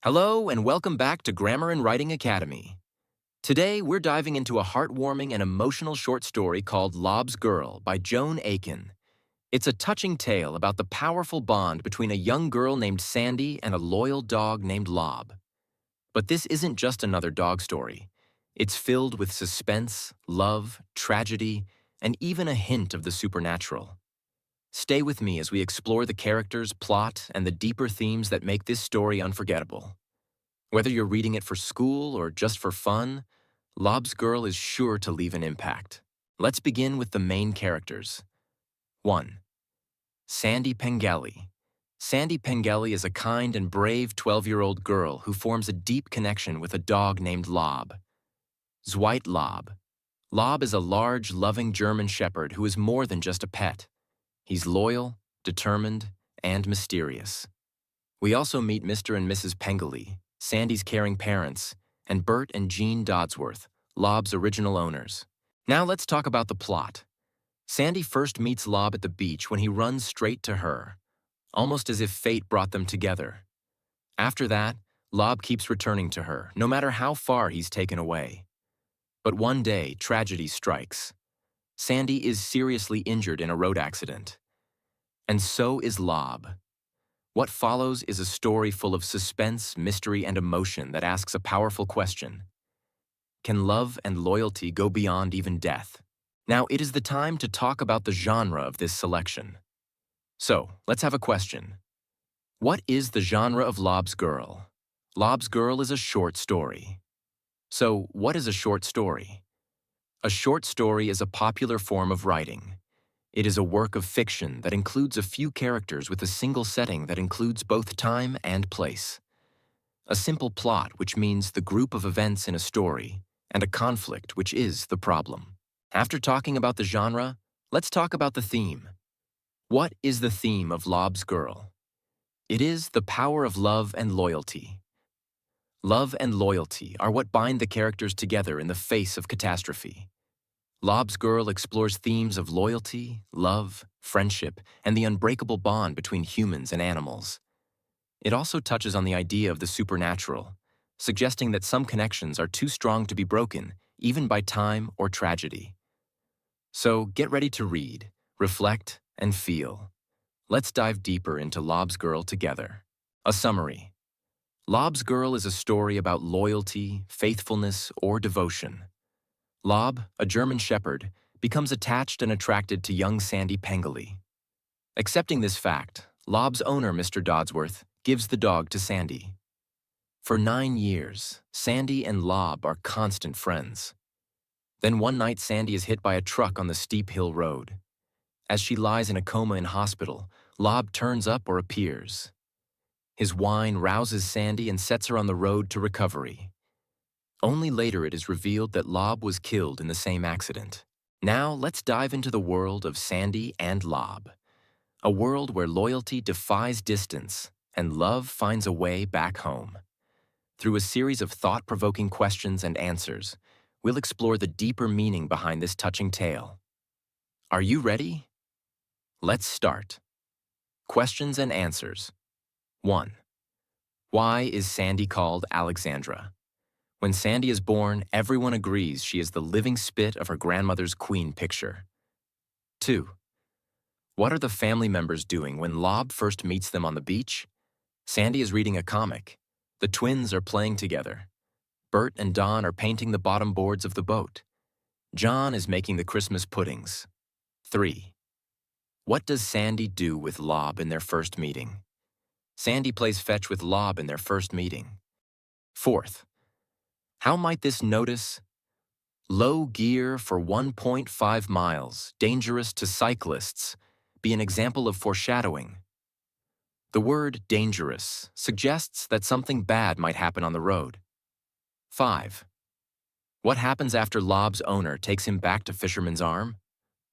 Hello and welcome back to Grammar and Writing Academy. Today we're diving into a heartwarming and emotional short story called Lob's Girl by Joan Aiken. It's a touching tale about the powerful bond between a young girl named Sandy and a loyal dog named Lob. But this isn't just another dog story. It's filled with suspense, love, tragedy, and even a hint of the supernatural. Stay with me as we explore the characters, plot, and the deeper themes that make this story unforgettable. Whether you're reading it for school or just for fun, Lob's Girl is sure to leave an impact. Let's begin with the main characters. 1. Sandy Pengelly. Sandy Pengelly is a kind and brave 12-year-old girl who forms a deep connection with a dog named Lob. Zweit Lob. Lob is a large, loving German shepherd who is more than just a pet. He's loyal, determined, and mysterious. We also meet Mr. and Mrs. Pengelly, Sandy's caring parents, and Bert and Jean Dodsworth, Lob's original owners. Now let's talk about the plot. Sandy first meets Lob at the beach when he runs straight to her, almost as if fate brought them together. After that, Lob keeps returning to her, no matter how far he's taken away. But one day, tragedy strikes. Sandy is seriously injured in a road accident. And so is Lob. What follows is a story full of suspense, mystery, and emotion that asks a powerful question. Can love and loyalty go beyond even death? Now, it is the time to talk about the genre of this selection. So, let's have a question. What is the genre of Lob's Girl? Lob's Girl is a short story. So, what is a short story? A short story is a popular form of writing. It is a work of fiction that includes a few characters with a single setting that includes both time and place. A simple plot, which means the group of events in a story, and a conflict, which is the problem. After talking about the genre, let's talk about the theme. What is the theme of Lob's Girl? It is the power of love and loyalty. Love and loyalty are what bind the characters together in the face of catastrophe. Lob's Girl explores themes of loyalty, love, friendship, and the unbreakable bond between humans and animals. It also touches on the idea of the supernatural, suggesting that some connections are too strong to be broken, even by time or tragedy. So get ready to read, reflect, and feel. Let's dive deeper into Lob's Girl together. A summary. Lob's Girl is a story about loyalty, faithfulness, or devotion. Lob, a German shepherd, becomes attached and attracted to young Sandy Pengelly. Accepting this fact, Lob's owner, Mr. Dodsworth, gives the dog to Sandy. For 9 years, Sandy and Lob are constant friends. Then one night Sandy is hit by a truck on the steep hill road. As she lies in a coma in hospital, Lob turns up or appears. His whine rouses Sandy and sets her on the road to recovery. Only later it is revealed that Lob was killed in the same accident. Now let's dive into the world of Sandy and Lob. A world where loyalty defies distance and love finds a way back home. Through a series of thought-provoking questions and answers, we'll explore the deeper meaning behind this touching tale. Are you ready? Let's start. Questions and answers. 1. Why is Sandy called Alexandra? When Sandy is born, everyone agrees she is the living spit of her grandmother's queen picture. 2. What are the family members doing when Lob first meets them on the beach? Sandy is reading a comic. The twins are playing together. Bert and Don are painting the bottom boards of the boat. John is making the Christmas puddings. 3. What does Sandy do with Lob in their first meeting? Sandy plays fetch with Lob in their first meeting. 4th. How might this notice? Low gear for 1.5 miles, dangerous to cyclists, be an example of foreshadowing? The word dangerous suggests that something bad might happen on the road. 5. What happens after Lob's owner takes him back to Fisherman's Arm?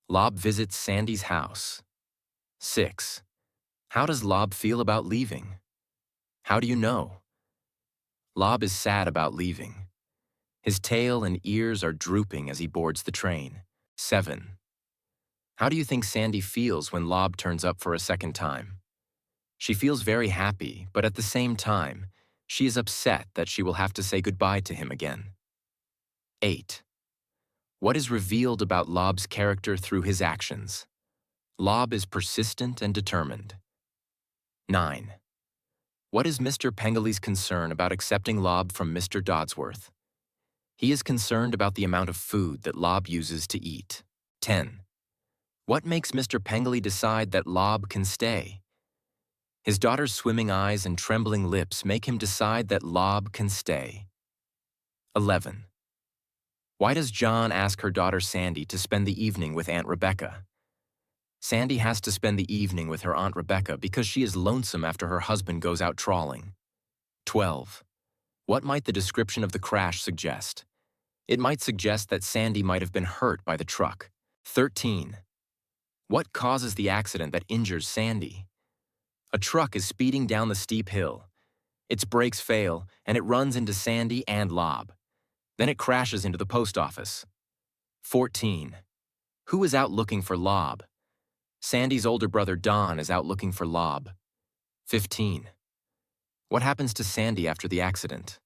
Lob visits Sandy's house. 6. How does Lob feel about leaving? How do you know? Lob is sad about leaving. His tail and ears are drooping as he boards the train. 7. How do you think Sandy feels when Lob turns up for a second time? She feels very happy, but at the same time, She is upset that she will have to say goodbye to him again. 8. What is revealed about Lob's character through his actions? Lob is persistent and determined. 9. What is Mr. Pengelly's concern about accepting Lob from Mr. Dodsworth? He is concerned about the amount of food that Lob uses to eat. 10. What makes Mr. Pengelly decide that Lob can stay? His daughter's swimming eyes and trembling lips make him decide that Lob can stay. 11. Why does Joan ask her daughter Sandy to spend the evening with Aunt Rebecca? Sandy has to spend the evening with her Aunt Rebecca because she is lonesome after her husband goes out trawling. 12. What might the description of the crash suggest? It might suggest that Sandy might have been hurt by the truck. 13. What causes the accident that injures Sandy? A truck is speeding down the steep hill. Its brakes fail, and it runs into Sandy and Lob. Then it crashes into the post office. 14. Who is out looking for Lob? Sandy's older brother Don is out looking for Lob. 15. What happens to Sandy after the accident?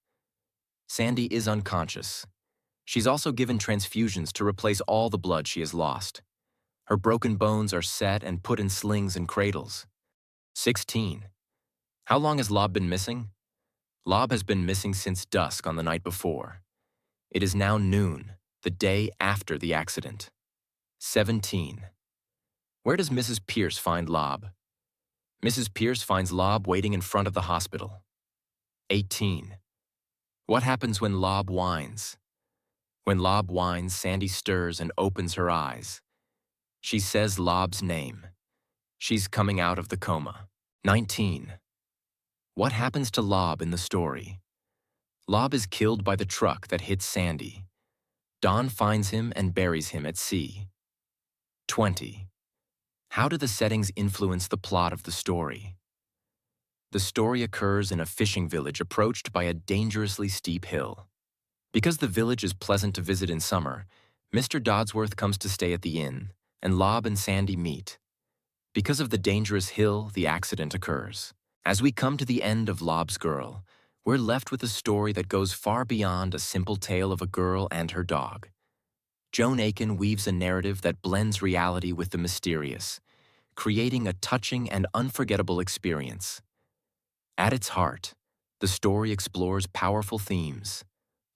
Sandy is unconscious. She's also given transfusions to replace all the blood she has lost. Her broken bones are set and put in slings and cradles. 16. How long has Lob been missing? Lob has been missing since dusk on the night before. It is now noon, the day after the accident. 17. Where does Mrs. Pierce find Lob? Mrs. Pierce finds Lob waiting in front of the hospital. 18. What happens when Lob whines? When Lob whines, Sandy stirs and opens her eyes. She says Lob's name. She's coming out of the coma. 19. What happens to Lob in the story? Lob is killed by the truck that hits Sandy. Don finds him and buries him at sea. 20. How do the settings influence the plot of the story? The story occurs in a fishing village approached by a dangerously steep hill. Because the village is pleasant to visit in summer, Mr. Dodsworth comes to stay at the inn, and Lob and Sandy meet. Because of the dangerous hill, the accident occurs. As we come to the end of Lob's Girl, we're left with a story that goes far beyond a simple tale of a girl and her dog. Joan Aiken weaves a narrative that blends reality with the mysterious, creating a touching and unforgettable experience. At its heart, the story explores powerful themes: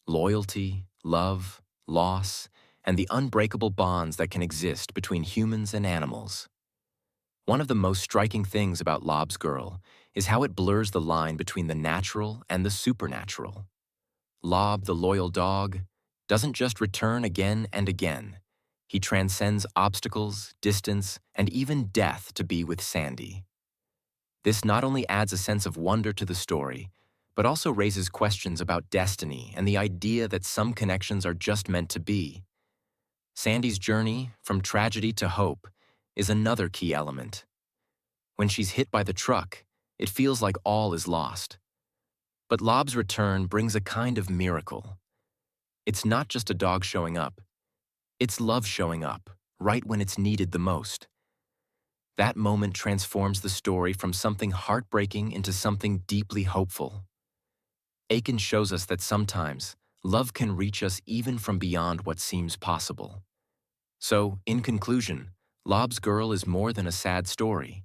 loyalty, love, loss, and the unbreakable bonds that can exist between humans and animals. One of the most striking things about Lob's Girl is how it blurs the line between the natural and the supernatural. Lob, the loyal dog, doesn't just return again and again. He transcends obstacles, distance, and even death to be with Sandy. This not only adds a sense of wonder to the story, but also raises questions about destiny and the idea that some connections are just meant to be. Sandy's journey, from tragedy to hope, is another key element. When she's hit by the truck, it feels like all is lost. But Lob's return brings a kind of miracle. It's not just a dog showing up. It's love showing up, right when it's needed the most. That moment transforms the story from something heartbreaking into something deeply hopeful. Aiken shows us that sometimes love can reach us even from beyond what seems possible. So, in conclusion, Lob's Girl is more than a sad story.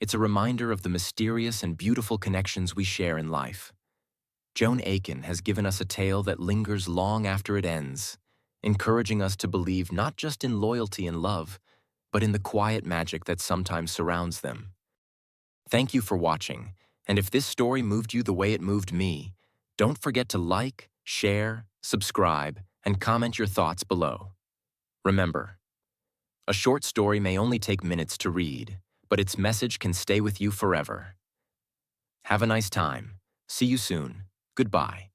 It's a reminder of the mysterious and beautiful connections we share in life. Joan Aiken has given us a tale that lingers long after it ends, encouraging us to believe not just in loyalty and love, but in the quiet magic that sometimes surrounds them. Thank you for watching, and if this story moved you the way it moved me, don't forget to like, share, subscribe, and comment your thoughts below. Remember, a short story may only take minutes to read, but its message can stay with you forever. Have a nice time. See you soon. Goodbye.